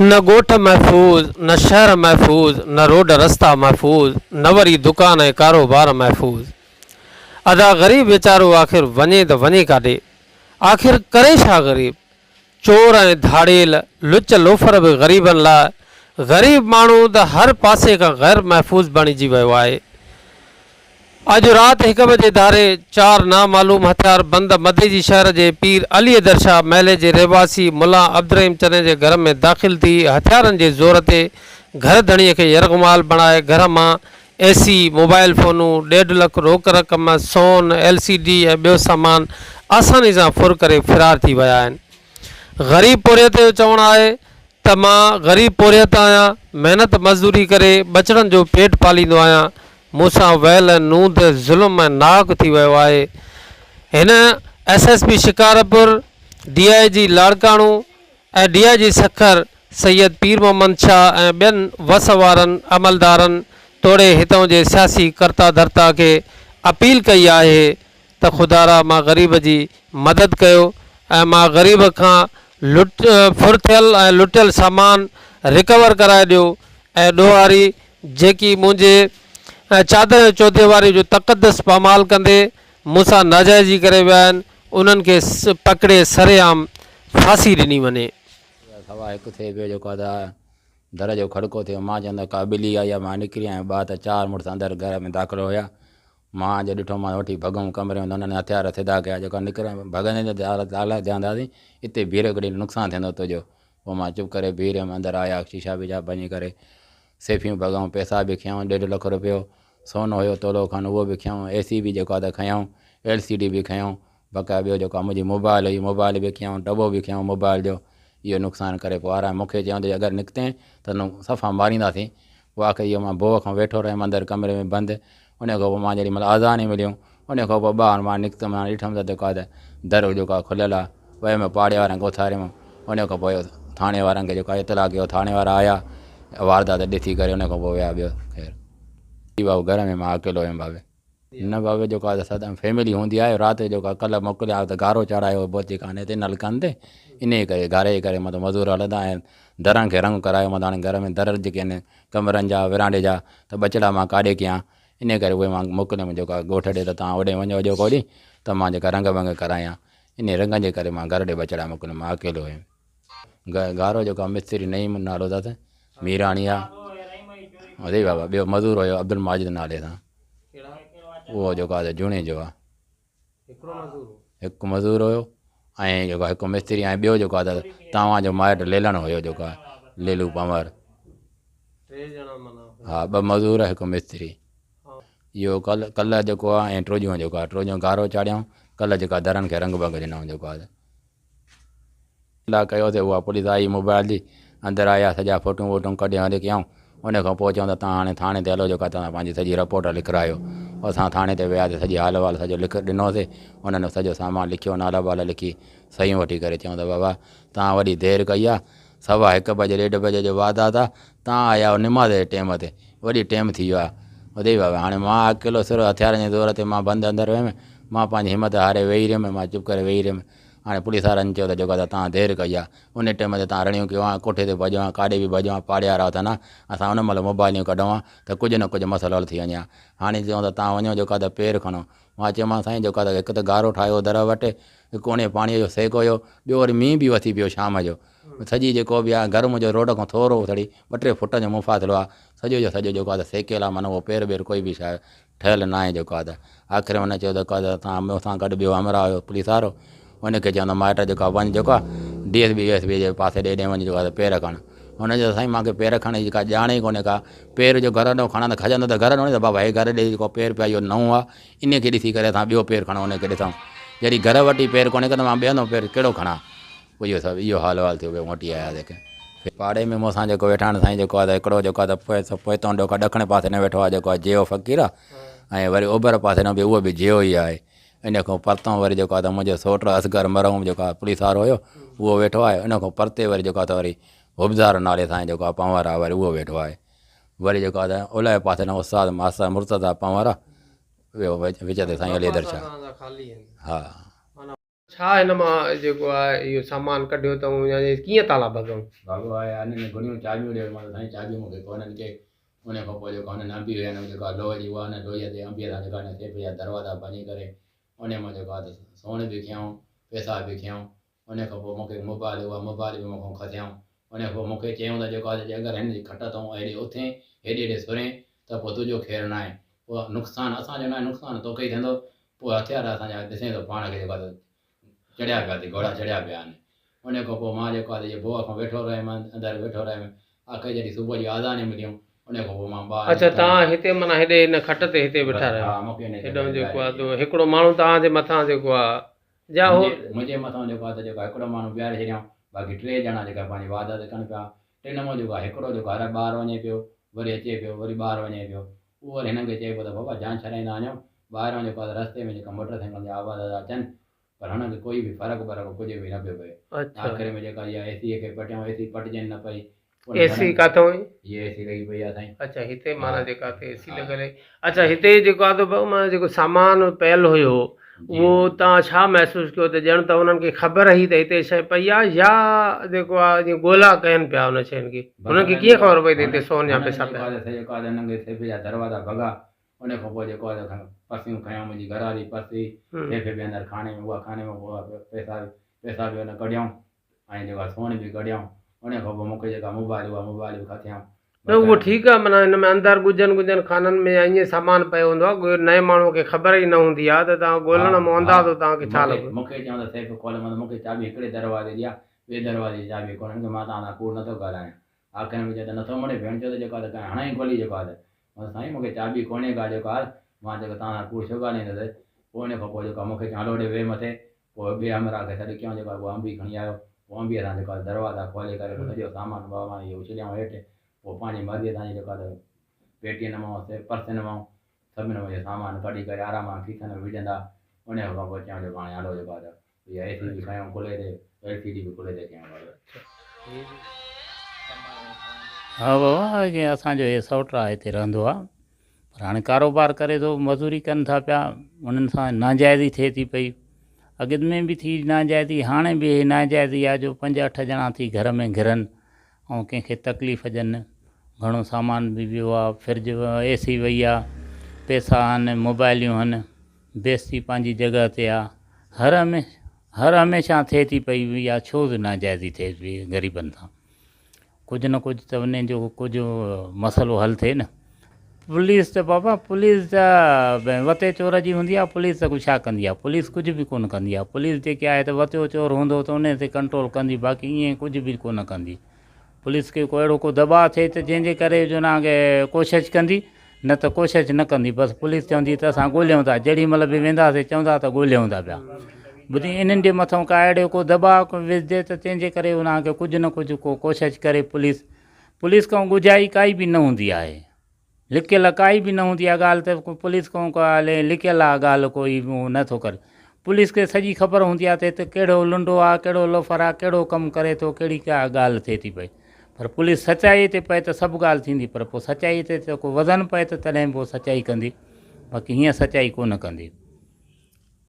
न ॻोठ महफ़ूज़, न शहर महफ़ूज़, न रोड रस्ता महफ़ूज़, न वरी दुकान ऐं कारोबार महफ़ूज़। अदा ग़रीब वीचारो आख़िर वञे त वञे काॾे, आख़िर करे छा ग़रीब? चोर ऐं धाड़ेल लुच लोफर बि ग़रीबनि लाइ, ग़रीब माण्हू त हर पासे खां ग़ैर महफ़ूज़ बणिजी वियो आहे। अॼु राति 1 बजे धारे 4 नामालूम हथियार बंद मधेजी शहर जे पीर अली दरशाह महले जे रहवासी मुल्ला अब्दुर्रहीम चने जे घर में दाख़िल थी हथियारनि जे ज़ोर ते घर धणीअ खे यरगमाल बणाए घर मां एसी, मोबाइल फ़ोनूं, 1.5 लाख रोक रक़म, सोन, LCD ऐं ॿियो सामान आसानी सां फुर करे फ़रार थी विया आहिनि। ग़रीब पोरियत जो चवणु आहे त मां ग़रीब पोरियत आहियां, महिनत मज़दूरी करे बचड़नि जो पेट पालींदो आहियां। मूंसां वैल नूंद ज़ुल्म ऐं नाहक थी वियो आहे। हिन SSP शिकारपुर, DIG लाड़काणू ऐं DIG सखर सैयद पीर मोहम्मद शाह ऐं ॿियनि वस वारनि अमलदारनि तोड़े हितां जे सियासी कर्ता धर्ता खे अपील कई आहे त ख़ुदारा मां ग़रीब जी मदद कयो ऐं मां ग़रीब खां फुर थियल ऐं लुटियल सामान रिकवर कराए ॾियो ऐं ॾोहारी जेकी मुंहिंजे चादर चौधे वारी जो तक़दस पामाल कंदे मूंसां नाजाइज़ी करे विया आहिनि, उन्हनि खे पकड़े सरेआम फांसी ॾिनी वञे। सवा हिकु थिए पियो जेको आहे दर जो खड़को थियो। मां चवंदो का ॿिली आई आहे, मां निकिरी आहियां। ॿ त 4 मुड़ुस अंदरि घर में दाख़िल हुया। मां जो ॾिठो मां वठी भॻऊं कमरे में, उन्हनि हथियार सिधा कया। जेका निकिरे भॻंदे ताला ध्यानु हिते बीह घड़ी नुक़सानु थींदो तुंहिंजो। पोइ मां चुप करे बीह रहियुमि। अंदरि आया शीशा वीशा भञी करे सेफियूं भॻऊं, पैसा बि खयऊं, 1.5 लाख रुपयो सोन हुयो तोलो खनि उहो बि खयऊं, AC बि जेको आहे त खयऊं, LCD बि खयऊं, बक़ा ॿियो जेको आहे मुंहिंजी मोबाइल हुई मोबाइल बि खयऊं, दॿो बि खयऊं मोबाइल जो। इहो नुक़सानु करे पोइ आराम मूंखे चवंदे अगरि निकिते त सफ़ा मारींदासीं। पोइ आख़िर इहो मां बोअ खां वेठो रहियुमि अंदरि कमरे में बंदि। उन खां पोइ मां जेॾी महिल आज़ान ई मिलियूं, उन खां पोइ ॿाहिरि मां निकितमि। मां ॾिठुमि त जेको आहे त दर जेको आहे खुलियलु आहे। वियुमि पाड़े वारनि खे उथारियुमि। उन खां पोइ थाणे वारनि खे जेको आहे इतला कयो, थाणे वारा आया, वारदात ॾिसी करे उन खां पोइ विया। ॿियो ख़ैरु बाबू घर में मां अकेलो हुयुमि बाबे। न बाबे जेको आहे त सदा फैमिली हूंदी आहे। राति जेको आहे कल्ह मोकिलिया त गारो चढ़ायो पहुची कान्हे हिते नलकनि ते, इन करे गारे करे मतिलबु मज़ूर हलंदा आहिनि। दरनि खे रंग करायो मां हाणे घर में दर जेके आहिनि कमरनि जा विरांडे जा त बचड़ा मां काॾे कयां, इन करे उहे मां मोकिलियमि जेको आहे ॻोठ ॾे त तव्हां होॾे वञो अॼोको ॾींहुं त मां जेका रंग वंग करायां। इन रंग जे करे मां घर ॾे बचड़ा मोकिलियमि। मां अकेलो हुयुमि। गारो जेको आहे मिस्त्री नईम नालो अथसि, मीराणी आहे। अरे बाबा ॿियो मज़ूर हुयो अब्दुल माजिद नाले सां, उहो जेको आहे त जूणे जो आहे। हिकु मज़ूर हुयो ऐं जेको हिकु मिस्त्री ऐं ॿियो जेको आहे त तव्हांजो माइटु लेलण हुयो जेको आहे लेलू पंवर। हा 2 मज़ूर हिकु मिस्त्री। इहो कल्ह जेको आहे ऐं टियों जेको आहे टियों गारो चाढ़ियऊं। कल्ह जेका दरनि खे रंग भंग ॾिनऊं जेको आहे अलाह कयोसीं। उहा पुलिस आई मोबाइल जी, अंदरि आया, सॼा फ़ोटूं वोटूं कढिया हली कयऊं। उन खां पोइ चऊं त तव्हां हाणे थाणे ते हलो जेको आहे तव्हां पंहिंजी सॼी रिपोर्ट लिखायो। असां थाणे ते वियासीं, सॼी हाल वाल सॼो ॾिनोसीं। उन्हनि सॼो सामान लिखियो, नाला वाला लिखी, सयूं वठी करे चऊं त बाबा तव्हां वॾी देरि कई आहे। 1:15 बजे 1:30 बजे जो वारदात आहे, तव्हां आया आहियो निमाज़ जे टाइम ते, वॾी टाइम थी वियो आहे। ॿुधई बाबा हाणे मां अकेलो सिर्फ़ु हथियारनि जे ज़ोर ते मां बंदि अंदरि वियुमि। मां पंहिंजी हिमत हारे वेही रहियुमि। मां चुप करे वेही रहियुमि। हाणे पुलिस वारनि चयो त जेको आहे तव्हां देरि कई आहे, उन टाइम ते तव्हां रड़ियूं कयो आहे, कोठे ते भॼो आहे, काॾे बि भॼो आहे, पाड़े वारा अथनि असां उन महिल मोबाइलियूं कढूं आहे त कुझु न कुझु मसइलो हल थी वञे। हाणे चयूं त तव्हां वञो जेको आहे त पेर खणो। मां चयोमांसि साईं जेको आहे त हिकु त गारो ठाहियो दर वटि, कोने पाणीअ जो सेक हुयो, ॿियो वरी मींहुं बि वसी पियो शाम जो। सॼी जेको बि आहे घर मुंहिंजो रोड खां थोरो थोरी 2-3 फुट जो मुफ़ासिलो आहे। सॼो जो सॼो जेको आहे त सेकियल आहे, माना उहो पेर वेर कोई बि शइ ठहियलु न आहे जेको आहे त। आख़िर हुन चयो त तव्हां मूंसां गॾु ॿियो हमरा हुयो पुलिस वारो, उनखे चवंदा माइट जेको आहे वञु जेको आहे DSP जे पासे ॾे वञु जेको आहे पेर खणु। हुनजो साईं मूंखे पेर खणण जी का ॼाण ई कोन्हे का। पेर जो घर ॾो खणंदा खजंदो त घर ॾो त बाबा हे घर ॾे जेको पेर पिया इहो नओं आहे, इन खे ॾिसी करे असां ॿियो पेर खणूं। उनखे ॾिसूं जॾहिं घर वटि पेर कोन्हे त मां ॿियो पेर कहिड़ो खणां। पोइ इहो सभु इहो हाल वाल थियो पियो। मोटी आया जेके पाड़े में मूंसां जेको वेठा आहिनि साईं जेको आहे त हिकिड़ो जेको आहे त पोइतों जेको आहे ॾखिण पासे न वेठो आहे जेको आहे जियो फ़क़ीर आहे, ऐं वरी ओभर पासे न बि उहो बि जियो ई आहे। इन खां परतो वरी जेको आहे त मुंहिंजो सोट असगर मरहूम जेको आहे पुलिस वारो हुयो उहो वेठो आहे। इन खां परते वरी जेको आहे त वरी हुबज़ार नाले सां जेको आहे पंवर आहे, वरी उहो वेठो आहे। वरी जेको आहे त ओलह पासे न उस्ताद मास्तर मुर्तज़ा पंवर आहे, विच ते साईं अली दरशाह। हा छा हिन मां जेको आहे इहो सामान कढियो अथऊं या कीअं ताला भॻऊं? बाबू आहे अने घणियूं चाबियूं ॾियो मां साईं चाबियूं मूंखे कोन्हनि के उन खां पोइ जेको हुननि अंबी हुया जेका लोह जी उहा लोहीअ ते अंबीअ सां जेका सेफ जा दरवाज़ा भञी करे उन मां जेको आहे सोन बि खयऊं पैसा बि खयऊं उन खां पोइ मूंखे मोबाइल उहा मोबाइल बि मूंखां खसियऊं उन खां पोइ मूंखे चयूं त जेको आहे अगरि हिन जी खट अथऊं हेॾे उथे हेॾे सुरे त पोइ तुंहिंजो ख़ैरु न आहे उहा नुक़सानु असांजो न आहे नुक़सानु तोखे ई थींदो पोइ हथियार असांजा ॾिसे थो पाण खे जेको आहे चढ़िया पिया थी घोड़ा चढ़िया पिया आहिनि उन खां पोइ मां जेको आहे बोअ खां वेठो रहियुमि अंदरि वेठो रहियुमि आख़िर जॾहिं सुबुह जी आज़ानी मिलियूं उन खां पोइ मां ॿाहिरि अच्छा तव्हां हिते माना हेॾे हिन खट ते हिते वेठा रहियो? हा मूंखे हेॾो जेको आहे तो हिकिड़ो माण्हू तव्हांजे मथां जेको आहे या हो मुंहिंजे मथां जेको आहे त जेको हिकिड़ो माण्हू ॿीहारे छॾियऊं बाक़ी टे ॼणा जेका पंहिंजी वारदात कनि पिया टे नंबर जेको आहे हिकिड़ो जेको हर ॿाहिरि वञे पियो वरी अचे पियो वरी ॿाहिरि वञे पियो उहो वरी हिननि खे चए पियो त बाबा जान छॾाईंदा वञो ॿाहिरां जेको आहे रस्ते में जेका मोटर साइकिल जा आवाज़ था अचनि पर हुनखे कोई बि फ़र्क़ु कुझु बि न पियो पए आख़िर में जेका इहा एसीअ खे पटियूं एसी पटिजनि न पई एसी काथऊं? ये एसी लगी पई आहे साईं। अच्छा हिते माना जेका एसी लॻल आहे। अच्छा हिते जेको आहे त भाऊ माना जेको सामान पियल हुयो उहो तव्हां छा महसूसु कयो त ॼण त उन्हनि खे ख़बर ई त हिते शइ पई आहे या जेको आहे जीअं ॻोल्हा कयनि पिया उन शयुनि खे हुननि खे कीअं ख़बर पई त हिते सोन या पैसा पिया? जेको आहे हिननि खे सेफ जा दरवाज़ा भॻा उन खां पोइ जेको आहे पर्सियूं खयूं मुंहिंजी घरवारी पर्सी सेफ बि अंदरि खाने में उहा खाने में पैसा बि हुन कढियऊं ऐं जेको आहे सोन बि कढियऊं उन खां पोइ मूंखे जेका मोबाइल उहा मोबाइल बि खसियऊं न उहो ठीकु आहे माना हिन में अंदरि गुजनि खाननि में ईअं सामान पियो हूंदो आहे नए माण्हूअ खे ख़बर ई न हूंदी आहे त तव्हां ॻोल्हण में अंदाज़ो तव्हांखे छा लॻो? मूंखे चवंदा सेफ खोल मूंखे चाबी हिकिड़े दरवाज़े जी आहे ॿिए दरवाज़े जी चाबी कोन्हे की मां तव्हां सां कूड़ नथो ॻाल्हायां आख़िर में चए त नथो मणे भेण चयो त जेको आहे त हाणे ई खोली जेको आहे मां साईं मूंखे चाबी कोन्हे का जेको आहे मां जेको तव्हां सां कूड़ छो ॻाल्हाईंदुसि पोइ उन खां पोइ जेको आहे मूंखे हलो ॾे वेह मथे पोइ ॿिए हमरा खे सॾु कयूं जेको आहे उहो अंबी खणी आयो पोइ अंबीअ सां जेको आहे दरवाज़ा खोले करे सॼो सामान वामान इहो उछलियऊं हेठि पोइ पंहिंजी मर्ज़ीअ सां जेको आहे पेटीअ मां पर्सन मां सभिनि में सामान कढी करे आराम सां खीसनि में विझंदा उन खां पोइ चयूं जेको हाणे हलो जेको आहे इहा एसी बि खयूं खुले ते एलसीडी बि खुले ते कयूं। हा बाबा जीअं असांजो इहे सौट आहे हिते रहंदो आहे पर हाणे कारोबार करे थो मज़ूरी कनि था पिया उन्हनि सां नाजाइज़ी थिए थी पई अॻिते में बि थी नाजाइज़ी हाणे बि नाजाइज़ी आहे जो 5-8 ॼणा थी घर में घिरनि ऐं कंहिंखे तकलीफ़ ॾियनि घणो सामान बि वियो आहे फ्रिज एसी वई आहे पैसा आहिनि मोबाइलियूं आहिनि बेइज़ती पंहिंजी जॻह ते आहे हर हमेशह थिए थी पई इहा छो नाजाइज़ी थिए थी ग़रीबनि सां कुझु न कुझु त उन जो कुझु मसइलो हल थिए न पुलिस त बाबा पुलिस त वते चोर जी हूंदी आहे पुलिस त कुझु छा कंदी आहे पुलिस कुझु बि कोन कंदी आहे पुलिस जेके आहे त वतो चोर हूंदो त उन ते कंट्रोल कंदी बाक़ी ईअं कुझु बि कोन कंदी पुलिस खे को अहिड़ो को दबाव थिए त जंहिंजे करे जो न कोशिशि कंदी न त कोशिशि न कंदी बसि पुलिस चवंदी त असां ॻोल्हियूं था जेॾी महिल बि वेंदासीं चवंदा त ॻोल्हियूं था पिया ॿुधी इन्हनि जे मथां का अहिड़ो को दबाव विझिजे त तंहिंजे करे उनखे कुझु न कुझु को कोशिशि करे पुलिस खां गुजाई काई बि न हूंदी आहे लिकियल काई बि न हूंदी आहे ॻाल्हि त पुलिस खां का लिकियल आहे ॻाल्हि कोई नथो करे पुलिस खे सॼी ख़बर हूंदी आहे त हिते कहिड़ो लुंडो आहे कहिड़ो लोफर आहे कहिड़ो कमु करे थो कहिड़ी का ॻाल्हि थिए थी पई पर पुलिस सचाई ते पए त सभु ॻाल्हि थींदी पर पोइ सचाई ते को वज़न पए त तॾहिं पोइ सचाई कंदी बाक़ी हीअं सचाई कोन कंदी।